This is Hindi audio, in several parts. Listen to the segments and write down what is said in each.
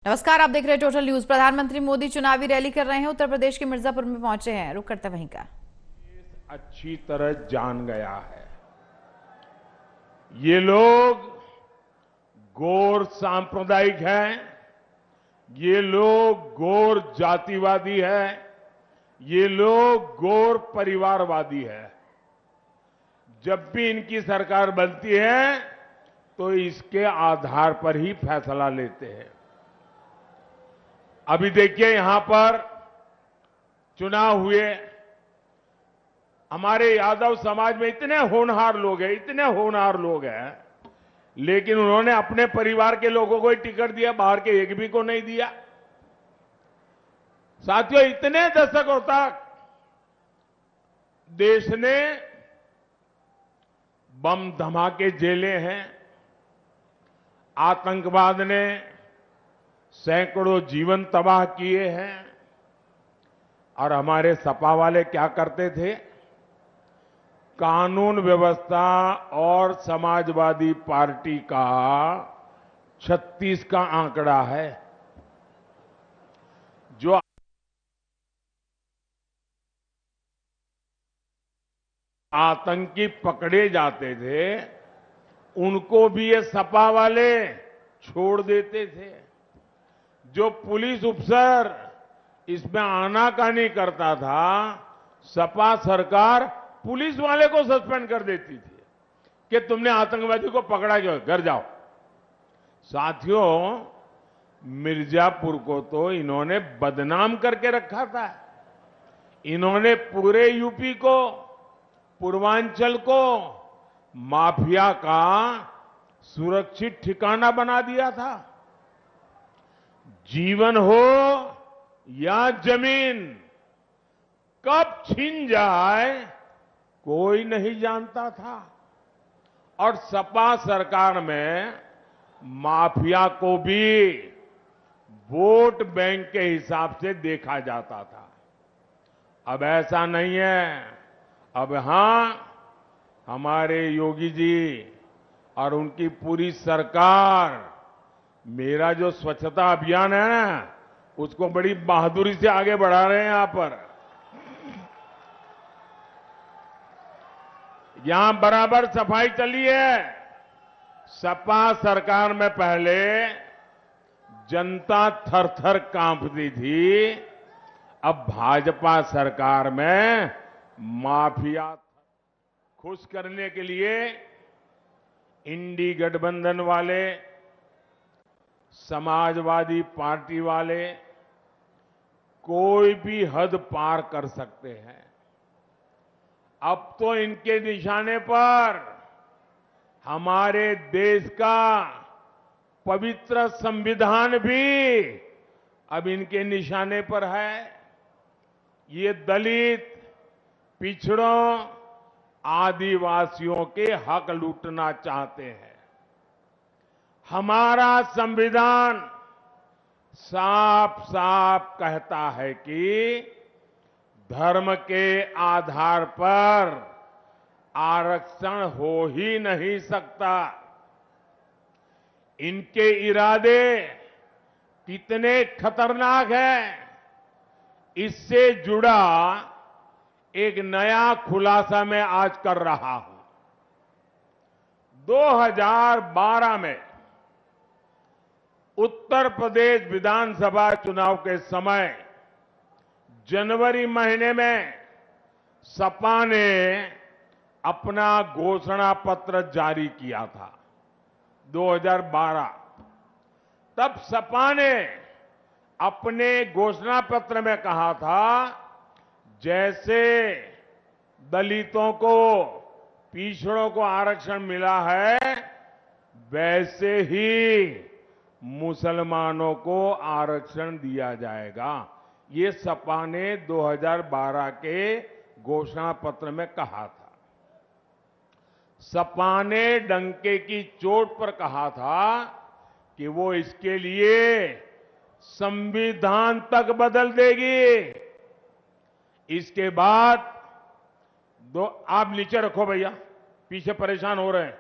नमस्कार, आप देख रहे हैं टोटल न्यूज। प्रधानमंत्री मोदी चुनावी रैली कर रहे हैं। उत्तर प्रदेश के मिर्जापुर में पहुंचे हैं। रुक करते वहीं का। अच्छी तरह जान गया है ये लोग गौर सांप्रदायिक हैं, ये लोग गौर जातिवादी है, ये लोग गौर परिवारवादी है। जब भी इनकी सरकार बनती है तो इसके आधार पर ही फैसला लेते हैं। अभी देखिए यहां पर चुनाव हुए, हमारे यादव समाज में इतने होनहार लोग हैं, इतने होनहार लोग हैं, लेकिन उन्होंने अपने परिवार के लोगों को ही टिकट दिया, बाहर के एक भी को नहीं दिया। साथियों, इतने दशकों तक देश ने बम धमाके झेले हैं, आतंकवाद ने सैकड़ों जीवन तबाह किए हैं, और हमारे सपा वाले क्या करते थे? कानून व्यवस्था और समाजवादी पार्टी का 36 का आंकड़ा है। जो आतंकी पकड़े जाते थे उनको भी ये सपा वाले छोड़ देते थे। जो पुलिस अफसर इसमें आनाकानी करता था, सपा सरकार पुलिस वाले को सस्पेंड कर देती थी कि तुमने आतंकवादी को पकड़ा क्यों, घर जाओ। साथियों, मिर्जापुर को तो इन्होंने बदनाम करके रखा था। इन्होंने पूरे यूपी को, पूर्वांचल को माफिया का सुरक्षित ठिकाना बना दिया था। जीवन हो या जमीन, कब छीन जाए कोई नहीं जानता था। और सपा सरकार में माफिया को भी वोट बैंक के हिसाब से देखा जाता था। अब ऐसा नहीं है। अब हां, हमारे योगी जी और उनकी पूरी सरकार मेरा जो स्वच्छता अभियान है ना, उसको बड़ी बहादुरी से आगे बढ़ा रहे हैं। यहां पर यहां बराबर सफाई चली है। सपा सरकार में पहले जनता थर थर कांपती थी, अब भाजपा सरकार में माफिया खुश करने के लिए इंडी गठबंधन वाले, समाजवादी पार्टी वाले कोई भी हद पार कर सकते हैं। अब तो इनके निशाने पर हमारे देश का पवित्र संविधान भी अब इनके निशाने पर है। ये दलित, पिछड़ों, आदिवासियों के हक लूटना चाहते हैं। हमारा संविधान साफ साफ कहता है कि धर्म के आधार पर आरक्षण हो ही नहीं सकता। इनके इरादे कितने खतरनाक हैं, इससे जुड़ा एक नया खुलासा मैं आज कर रहा हूं। 2012 में उत्तर प्रदेश विधानसभा चुनाव के समय जनवरी महीने में सपा ने अपना घोषणा पत्र जारी किया था। 2012 तब सपा ने अपने घोषणा पत्र में कहा था, जैसे दलितों को, पिछड़ों को आरक्षण मिला है, वैसे ही मुसलमानों को आरक्षण दिया जाएगा। ये सपा ने 2012 के घोषणा पत्र में कहा था। सपा ने डंके की चोट पर कहा था कि वो इसके लिए संविधान तक बदल देगी। इसके बाद आप नीचे रखो भैया, पीछे परेशान हो रहे हैं।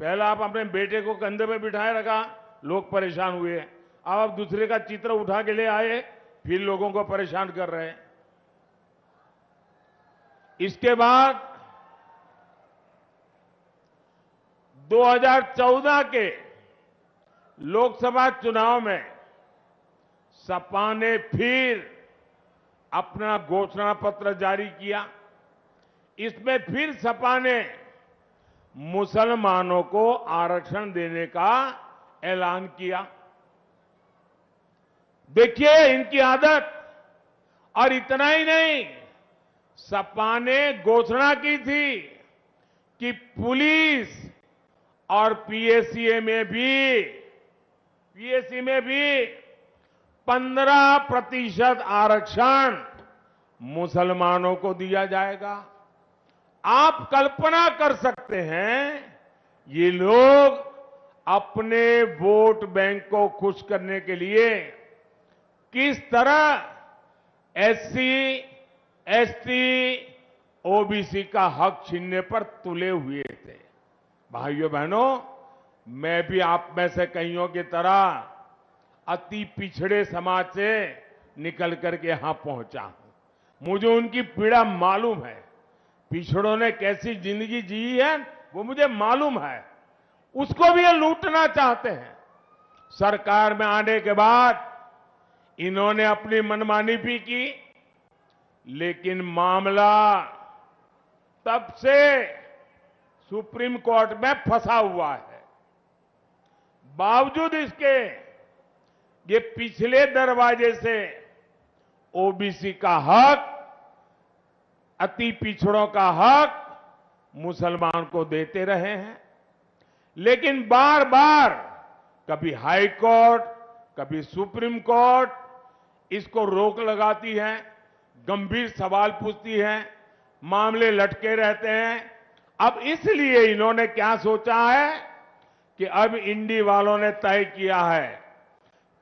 पहला आप अपने बेटे को कंधे पे बिठाए रखा, लोग परेशान हुए। अब आप दूसरे का चित्र उठा के ले आए, फिर लोगों को परेशान कर रहे हैं। इसके बाद 2014 के लोकसभा चुनाव में सपा ने फिर अपना घोषणा पत्र जारी किया। इसमें फिर सपा ने मुसलमानों को आरक्षण देने का ऐलान किया। देखिए इनकी आदत। और इतना ही नहीं, सपा ने घोषणा की थी कि पुलिस और पीएससी में भी 15% आरक्षण मुसलमानों को दिया जाएगा। आप कल्पना कर सकते हैं ये लोग अपने वोट बैंक को खुश करने के लिए किस तरह एससी, एसटी, ओबीसी का हक छीनने पर तुले हुए थे। भाइयों बहनों, मैं भी आप में से कईयों की तरह अति पिछड़े समाज से निकल करके यहां पहुंचा हूं। मुझे उनकी पीड़ा मालूम है। पिछड़ों ने कैसी जिंदगी जी है वो मुझे मालूम है। उसको भी ये लूटना चाहते हैं। सरकार में आने के बाद इन्होंने अपनी मनमानी भी की, लेकिन मामला तब से सुप्रीम कोर्ट में फंसा हुआ है। बावजूद इसके ये पिछले दरवाजे से ओबीसी का हक, अति पिछड़ों का हक मुसलमान को देते रहे हैं। लेकिन बार बार कभी हाई कोर्ट, कभी सुप्रीम कोर्ट इसको रोक लगाती है, गंभीर सवाल पूछती है, मामले लटके रहते हैं। अब इसलिए इन्होंने क्या सोचा है कि अब इंडी वालों ने तय किया है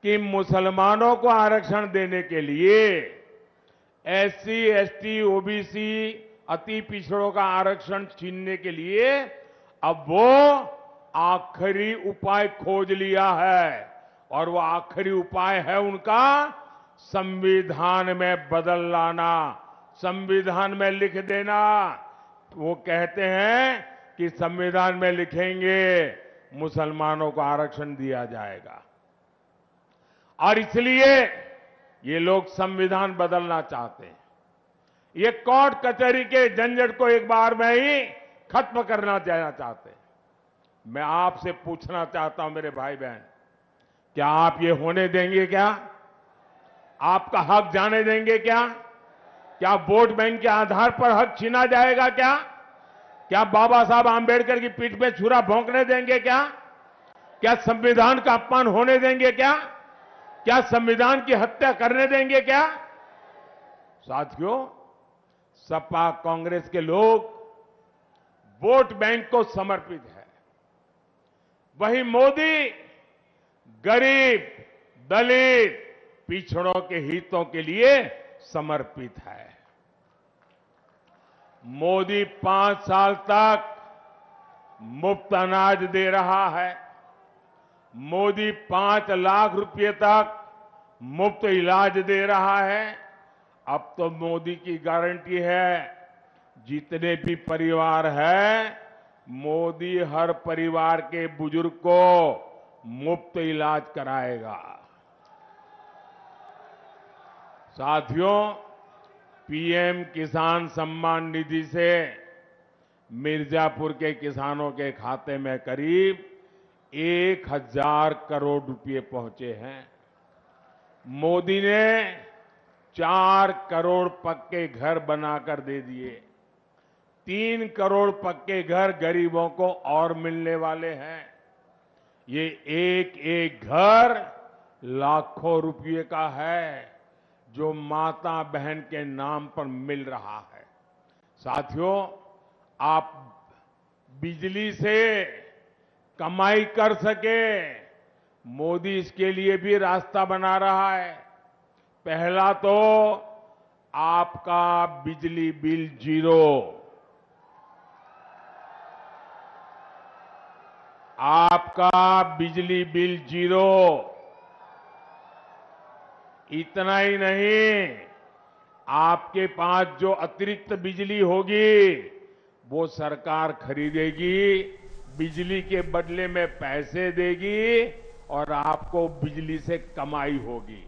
कि मुसलमानों को आरक्षण देने के लिए एससी, एसटी, ओबीसी, अति पिछड़ों का आरक्षण छीनने के लिए अब वो आखिरी उपाय खोज लिया है। और वो आखिरी उपाय है उनका संविधान में बदल लाना, संविधान में लिख देना। वो कहते हैं कि संविधान में लिखेंगे मुसलमानों को आरक्षण दिया जाएगा। और इसलिए ये लोग संविधान बदलना चाहते हैं। ये कोर्ट कचहरी के झंझट को एक बार में ही खत्म करना चाहते हैं। मैं आपसे पूछना चाहता हूं मेरे भाई बहन, क्या आप ये होने देंगे? क्या आपका हक जाने देंगे? क्या वोट बैंक के आधार पर हक छीना जाएगा? क्या बाबा साहब आंबेडकर की पीठ पे छुरा भोंकने देंगे? क्या संविधान का अपमान होने देंगे? क्या संविधान की हत्या करने देंगे? साथियों, सपा कांग्रेस के लोग वोट बैंक को समर्पित है। वही मोदी गरीब, दलित, पिछड़ों के हितों के लिए समर्पित है। मोदी 5 साल तक मुफ्त अनाज दे रहा है। मोदी 5 लाख रुपए तक मुफ्त इलाज दे रहा है। अब तो मोदी की गारंटी है, जितने भी परिवार हैं, मोदी हर परिवार के बुजुर्ग को मुफ्त इलाज कराएगा। साथियों, पीएम किसान सम्मान निधि से मिर्जापुर के किसानों के खाते में करीब 1000 करोड़ रुपए पहुंचे हैं। मोदी ने 4 करोड़ पक्के घर बनाकर दे दिए। 3 करोड़ पक्के घर गरीबों को और मिलने वाले हैं। ये एक एक घर लाखों रुपए का है जो माता बहन के नाम पर मिल रहा है। साथियों, आप बिजली से कमाई कर सके, मोदी इसके लिए भी रास्ता बना रहा है। पहला तो आपका बिजली बिल जीरो। आपका बिजली बिल जीरो। इतना ही नहीं, आपके पास जो अतिरिक्त बिजली होगी वो सरकार खरीदेगी, बिजली के बदले में पैसे देगी और आपको बिजली से कमाई होगी।